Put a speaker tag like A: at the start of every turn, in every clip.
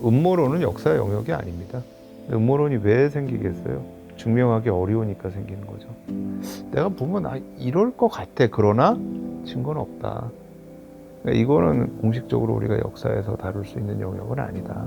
A: 음모론은 역사의 영역이 아닙니다. 음모론이 왜 생기겠어요? 증명하기 어려우니까 생기는 거죠. 내가 보면 이럴 것 같아. 그러나 증거는 없다. 그러니까 이거는 공식적으로 우리가 역사에서 다룰 수 있는 영역은 아니다.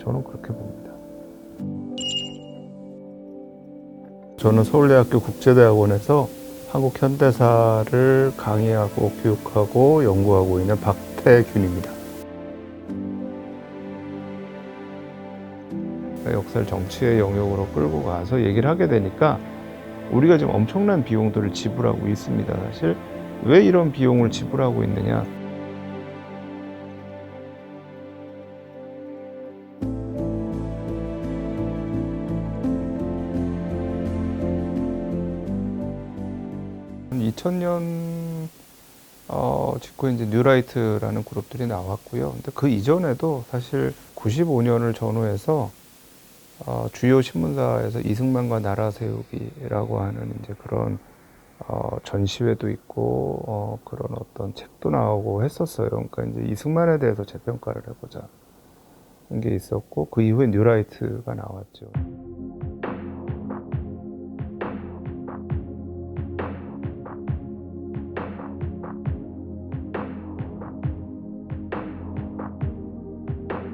A: 저는 그렇게 봅니다. 저는 서울대학교 국제대학원에서 한국 현대사를 강의하고 교육하고 연구하고 있는 박태균입니다. 역사를 정치의 영역으로 끌고 가서 얘기를 하게 되니까 우리가 지금 엄청난 비용들을 지불하고 있습니다. 사실 왜 이런 비용을 지불하고 있느냐? (2000년) 직후에 이제 뉴라이트라는 그룹들이 나왔고요. 근데 그 이전에도 사실 95년을 전후해서 주요 신문사에서 이승만과 나라 세우기라고 하는 이제 그런 전시회도 있고 그런 어떤 책도 나오고 했었어요. 그러니까 이제 이승만에 대해서 재평가를 해보자 한 게 있었고 그 이후에 뉴라이트가 나왔죠.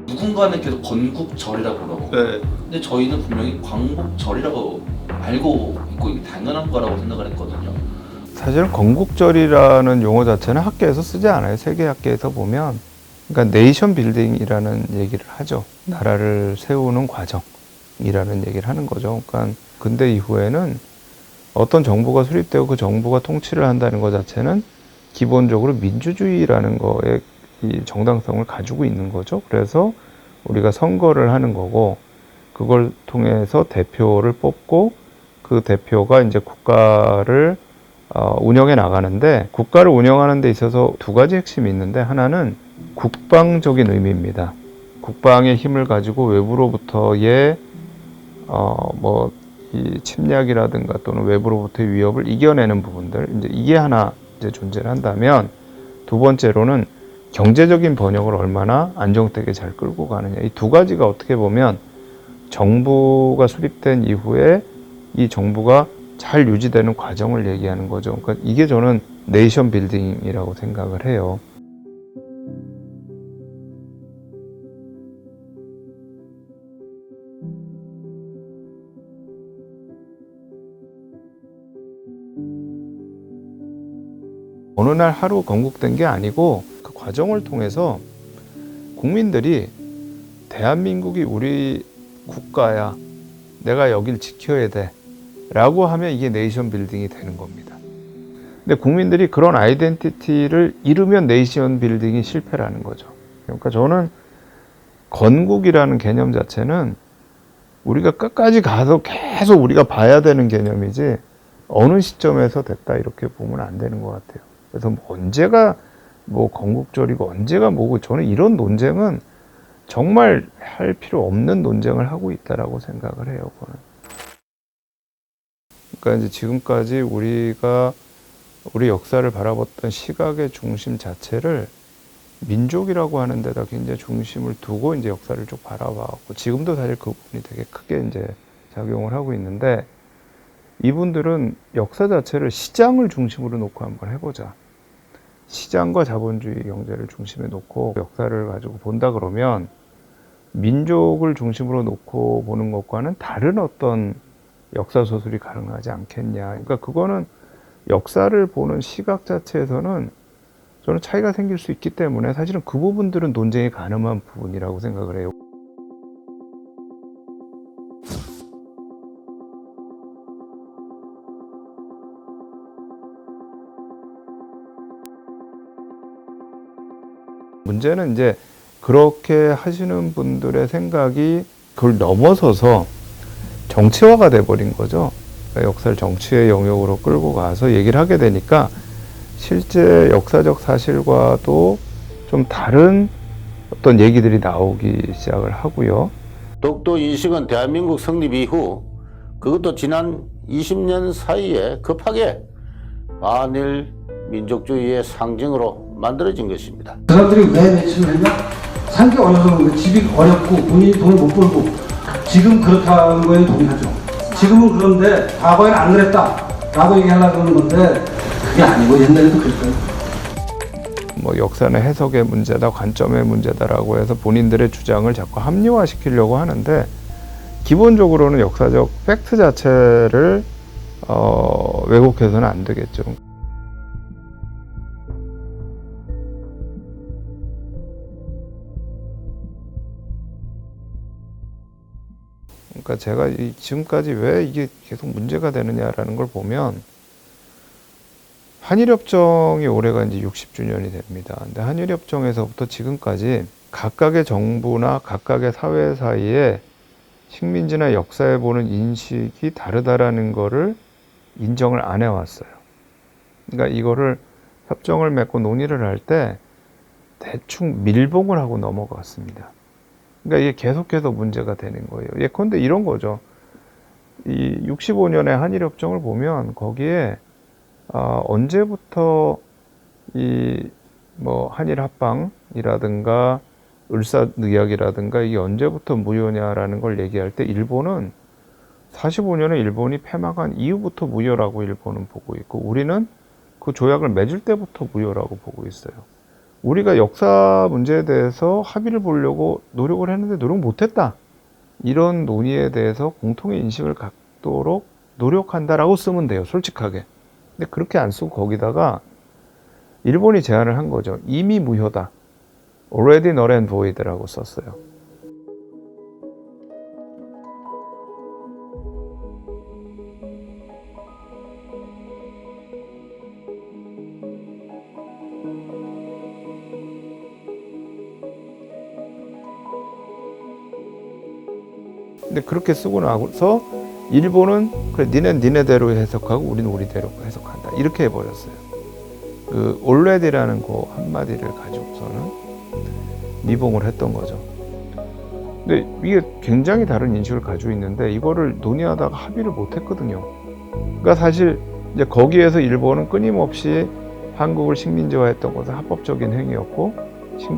B: 누군가는 계속 건국절이라고 그러고
A: 네.
B: 근데 저희는 분명히 광복절이라고 알고 있고 이게 당연한 거라고 생각을 했거든요.
A: 사실은 건국절이라는 용어 자체는 학계에서 쓰지 않아요. 세계 학계에서 보면 그러니까 네이션 빌딩이라는 얘기를 하죠. 나라를 세우는 과정이라는 얘기를 하는 거죠. 그러니까 근대 이후에는 어떤 정부가 수립되고 그 정부가 통치를 한다는 것 자체는 기본적으로 민주주의라는 거에 이 정당성을 가지고 있는 거죠. 그래서 우리가 선거를 하는 거고 그걸 통해서 대표를 뽑고 그 대표가 이제 국가를 운영해 나가는데 국가를 운영하는 데 있어서 두 가지 핵심이 있는데 하나는 국방적인 의미입니다. 국방의 힘을 가지고 외부로부터의 이 침략이라든가 또는 외부로부터의 위협을 이겨내는 부분들 이제 이게 하나 이제 존재를 한다면 두 번째로는 경제적인 번영을 얼마나 안정되게 잘 끌고 가느냐. 이 두 가지가 어떻게 보면 정부가 수립된 이후에 이 정부가 잘 유지되는 과정을 얘기하는 거죠. 그러니까 이게 저는 네이션 빌딩이라고 생각을 해요. 어느 날 하루 건국된 게 아니고 그 과정을 통해서 국민들이 대한민국이 우리 국가야. 내가 여길 지켜야 돼. 라고 하면 이게 네이션 빌딩이 되는 겁니다. 근데 국민들이 그런 아이덴티티를 잃으면 네이션 빌딩이 실패라는 거죠. 그러니까 저는 건국이라는 개념 자체는 우리가 끝까지 가서 계속 우리가 봐야 되는 개념이지 어느 시점에서 됐다 이렇게 보면 안 되는 것 같아요. 그래서 언제가 건국절이고 언제가 뭐고 저는 이런 논쟁은 정말 할 필요 없는 논쟁을 하고 있다라고 생각을 해요. 저는. 그러니까 이제 지금까지 우리가 우리 역사를 바라봤던 시각의 중심 자체를 민족이라고 하는 데다 굉장히 중심을 두고 이제 역사를 쭉 바라봤고 지금도 사실 그 부분이 되게 크게 이제 작용을 하고 있는데 이분들은 역사 자체를 시장을 중심으로 놓고 한번 해보자. 시장과 자본주의 경제를 중심에 놓고 역사를 가지고 본다 그러면 민족을 중심으로 놓고 보는 것과는 다른 어떤 역사 소설이 가능하지 않겠냐. 그러니까 그거는 역사를 보는 시각 자체에서는 저는 차이가 생길 수 있기 때문에 사실은 그 부분들은 논쟁이 가능한 부분이라고 생각을 해요. 문제는 이제 그렇게 하시는 분들의 생각이 그걸 넘어서서 정치화가 돼버린 거죠. 그러니까 역사를 정치의 영역으로 끌고 가서 얘기를 하게 되니까 실제 역사적 사실과도 좀 다른 어떤 얘기들이 나오기 시작을 하고요.
C: 독도 인식은 대한민국 성립 이후 그것도 지난 20년 사이에 급하게 반일 민족주의의 상징으로 만들어진 것입니다.
D: 그 사람들이 왜 매춘을 했냐? 살기 어려서 그런 거예요. 집이 어렵고 본인이 돈을 못 벌고 지금 그렇다는 거에 동의하죠. 지금은 그런데 과거에는 안 그랬다라고 얘기하려고 하는 건데 그게 아니고 옛날에도 그랬어요.
A: 뭐 역사는 해석의 문제다, 관점의 문제다라고 해서 본인들의 주장을 자꾸 합리화시키려고 하는데 기본적으로는 역사적 팩트 자체를 왜곡해서는 안 되겠죠. 그러니까 제가 지금까지 왜 이게 계속 문제가 되느냐라는 걸 보면 한일협정이 올해가 이제 60주년이 됩니다. 근데 한일협정에서부터 지금까지 각각의 정부나 각각의 사회 사이에 식민지나 역사에 보는 인식이 다르다라는 거를 인정을 안 해왔어요. 그러니까 이거를 협정을 맺고 논의를 할 때 대충 밀봉을 하고 넘어갔습니다. 그러니까 이게 계속해서 문제가 되는 거예요. 예컨대 이런 거죠. 이 65년의 한일협정을 보면 거기에 언제부터 이 뭐 한일 합방이라든가 을사늑약이라든가 이게 언제부터 무효냐라는 걸 얘기할 때 일본은 45년에 일본이 패망한 이후부터 무효라고 일본은 보고 있고 우리는 그 조약을 맺을 때부터 무효라고 보고 있어요. 우리가 역사 문제에 대해서 합의를 보려고 노력을 했는데 노력 못했다. 이런 논의에 대해서 공통의 인식을 갖도록 노력한다라고 쓰면 돼요. 솔직하게. 근데 그렇게 안 쓰고 거기다가 일본이 제안을 한 거죠. 이미 무효다. already null and void라고 썼어요. 근데 그렇게 쓰고 나서 일본은 그래 니는 니네대로 해석하고 우리는 우리대로 해석한다. 이렇게 해버렸어요. 그 already라는 그 한마디를 가지고서는 미봉을 했던 거죠. 근데 이게 굉장히 다른 인식을 가지고 있는데 이거를 논의하다가 합의를 못 했거든요. 그러니까 사실 이제 거기에서 일본은 끊임없이 한국을 식민지화했던 것은 합법적인 행위였고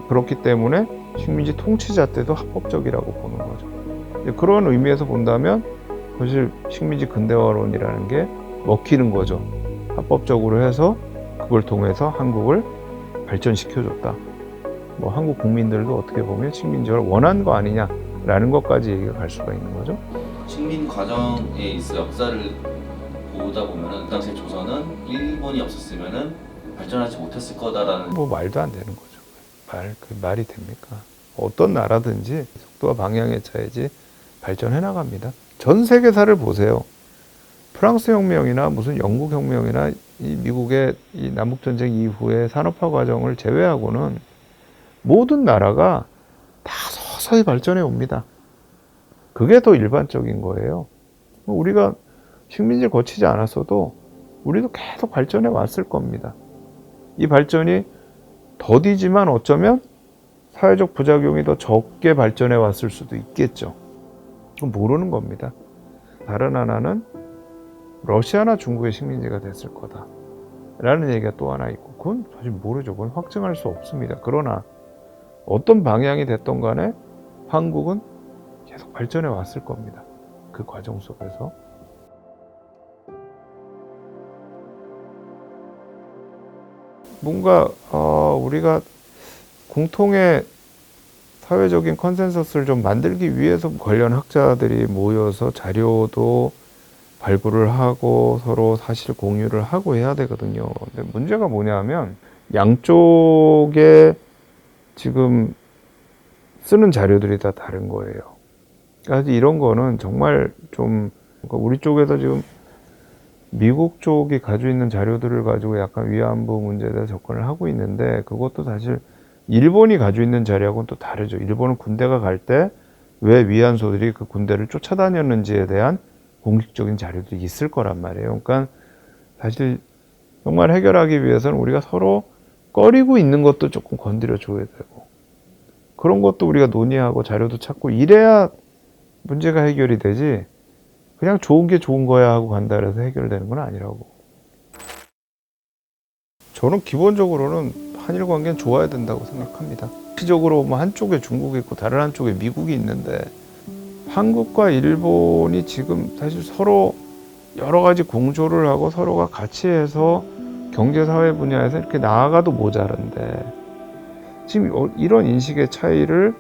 A: 그렇기 때문에 식민지 통치자 때도 합법적이라고 보는 거죠. 그런 의미에서 본다면 사실 식민지 근대화론이라는 게 먹히는 거죠. 합법적으로 해서 그걸 통해서 한국을 발전시켜줬다. 뭐 한국 국민들도 어떻게 보면 식민지화를 원한 거 아니냐라는 것까지 얘기가 갈 수가 있는 거죠.
B: 식민 과정에 있어 역사를 보다 보면은 그 당시 조선은 일본이 없었으면은 발전하지 못했을 거다라는
A: 뭐 말도 안 되는 거죠. 그 말이 됩니까? 어떤 나라든지 속도와 방향에 차야지 발전해 나갑니다. 전 세계사를 보세요. 프랑스 혁명이나 무슨 영국 혁명이나 이 미국의 이 남북 전쟁 이후의 산업화 과정을 제외하고는 모든 나라가 다 서서히 발전해 옵니다. 그게 더 일반적인 거예요. 우리가 식민지를 거치지 않았어도 우리도 계속 발전해 왔을 겁니다. 이 발전이 더디지만 어쩌면 사회적 부작용이 더 적게 발전해 왔을 수도 있겠죠. 그건 모르는 겁니다. 다른 하나는 러시아나 중국의 식민지가 됐을 거다 라는 얘기가 또 하나 있고 그건 사실 모르죠. 그건 확증할 수 없습니다. 그러나 어떤 방향이 됐던 간에 한국은 계속 발전해 왔을 겁니다. 그 과정 속에서. 뭔가 우리가 공통의 사회적인 컨센서스를 좀 만들기 위해서 관련 학자들이 모여서 자료도 발굴을 하고 서로 사실 공유를 하고 해야 되거든요. 근데 문제가 뭐냐면 양쪽에 지금 쓰는 자료들이 다 다른 거예요. 그래서 이런 거는 정말 좀 우리 쪽에서 지금 미국 쪽이 가지고 있는 자료들을 가지고 약간 위안부 문제에 대해서 접근을 하고 있는데 그것도 사실 일본이 가지고 있는 자료하고는 또 다르죠. 일본은 군대가 갈 때 왜 위안소들이 그 군대를 쫓아다녔는지에 대한 공식적인 자료도 있을 거란 말이에요. 그러니까 사실 정말 해결하기 위해서는 우리가 서로 꺼리고 있는 것도 조금 건드려 줘야 되고 그런 것도 우리가 논의하고 자료도 찾고 이래야 문제가 해결이 되지 그냥 좋은 게 좋은 거야 하고 간다 해서 해결되는 건 아니라고. 저는 기본적으로는 한일 관계는 좋아야 된다고 생각합니다. 정치적으로 뭐 한쪽에 중국이 있고 다른 한쪽에 미국이 있는데 한국과 일본이 지금 사실 서로 여러 가지 공조를 하고 서로가 같이 해서 경제 사회 분야에서 이렇게 나아가도 모자란데 지금 이런 인식의 차이를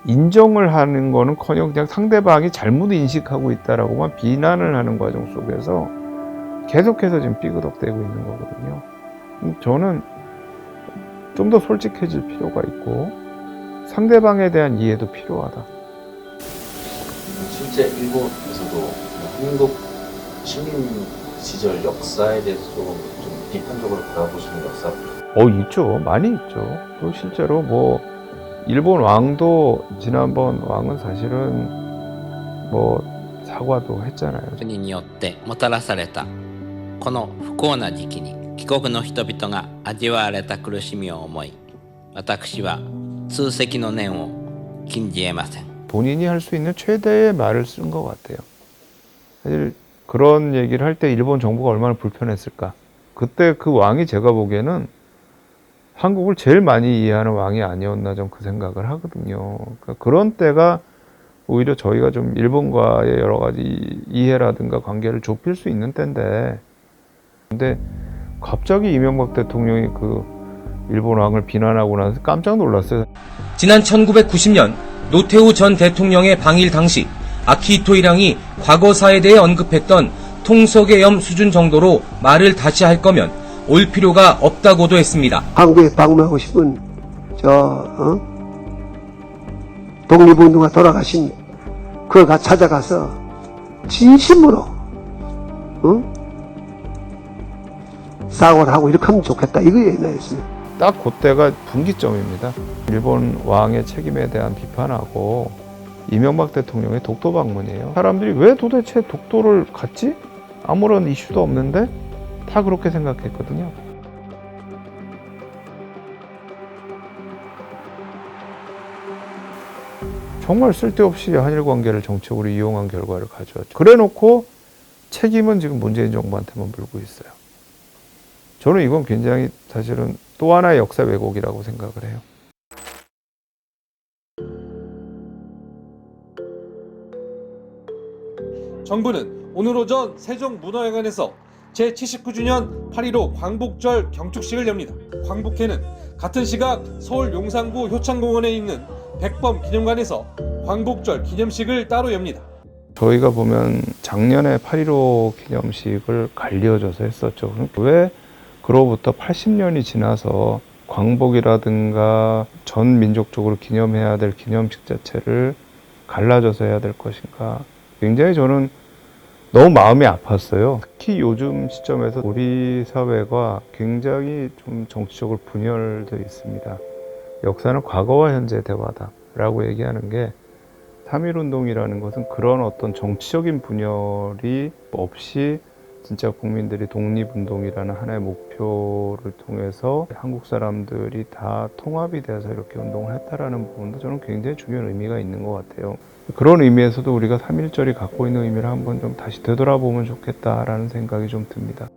A: 인정을 하는 거는커녕 그냥 상대방이 잘못 인식하고 있다라고만 비난을 하는 과정 속에서 계속해서 지금 삐그덕대고 있는 거거든요. 저는 좀 더 솔직해질 필요가 있고 상대방에 대한 이해도 필요하다.
E: 실제 일본에서도 한국 식민 시절 역사에 대해서 좀 비판적으로 바라보시는 역사?
A: 있죠. 많이 있죠. 또 실제로 뭐 일본 왕도 지난번 왕은 사실은 뭐 사과도 했잖아요.
F: 国によってもたらされたこの不幸な時期に帰国の人々が味わわれた苦しみを思い私は痛惜の念を禁じ得ません
A: 본인이 할 수 있는 최대의 말을 쓴 것 같아요. 사실 그런 얘기를 할 때 일본 정부가 얼마나 불편했을까. 그때 그 왕이 제가 보기에는 한국을 제일 많이 이해하는 왕이 아니었나 좀 그 생각을 하거든요. 그러니까 그런 때가 오히려 저희가 좀 일본과의 여러 가지 이해라든가 관계를 좁힐 수 있는 때인데 근데 갑자기 이명박 대통령이 그 일본 왕을 비난하고 나서 깜짝 놀랐어요.
G: 지난 1990년 노태우 전 대통령의 방일 당시 아키히토 일항이 과거사에 대해 언급했던 통속의 염 수준 정도로 말을 다시 할 거면 올 필요가 없다고도 했습니다.
H: 한국에 방문하고 싶은 독립운동가 돌아가신 그가 찾아가서 진심으로 사과를 하고 이렇게 하면 좋겠다 이거에 나였습니다.
A: 딱 그때가 분기점입니다. 일본 왕의 책임에 대한 비판하고 이명박 대통령의 독도 방문이에요. 사람들이 왜 도대체 독도를 갔지? 아무런 이슈도 없는데 다 그렇게 생각했거든요. 정말 쓸데없이 한일 관계를 정책으로 이용한 결과를 가져왔죠. 그래놓고 책임은 지금 문재인 정부한테만 물고 있어요. 저는 이건 굉장히 사실은 또 하나의 역사 왜곡이라고 생각을 해요.
I: 정부는 오늘 오전 세종문화회관에서 제79주년 8.15 광복절 경축식을 엽니다. 광복회는 같은 시각 서울 용산구 효창공원에 있는 백범 기념관에서 광복절 기념식을 따로 엽니다.
A: 저희가 보면 작년에 8.15 기념식을 갈리어져서 했었죠. 왜 그로부터 80년이 지나서 광복이라든가 전 민족적으로 기념해야 될 기념식 자체를 갈라져서 해야 될 것인가. 굉장히 저는 너무 마음이 아팠어요. 특히 요즘 시점에서 우리 사회가 굉장히 좀 정치적으로 분열되어 있습니다. 역사는 과거와 현재의 대화다라고 얘기하는 게 3.1운동이라는 것은 그런 어떤 정치적인 분열이 없이 진짜 국민들이 독립운동이라는 하나의 목표를 통해서 한국 사람들이 다 통합이 돼서 이렇게 운동을 했다라는 부분도 저는 굉장히 중요한 의미가 있는 것 같아요. 그런 의미에서도 우리가 3.1절이 갖고 있는 의미를 한번 좀 다시 되돌아보면 좋겠다라는 생각이 좀 듭니다.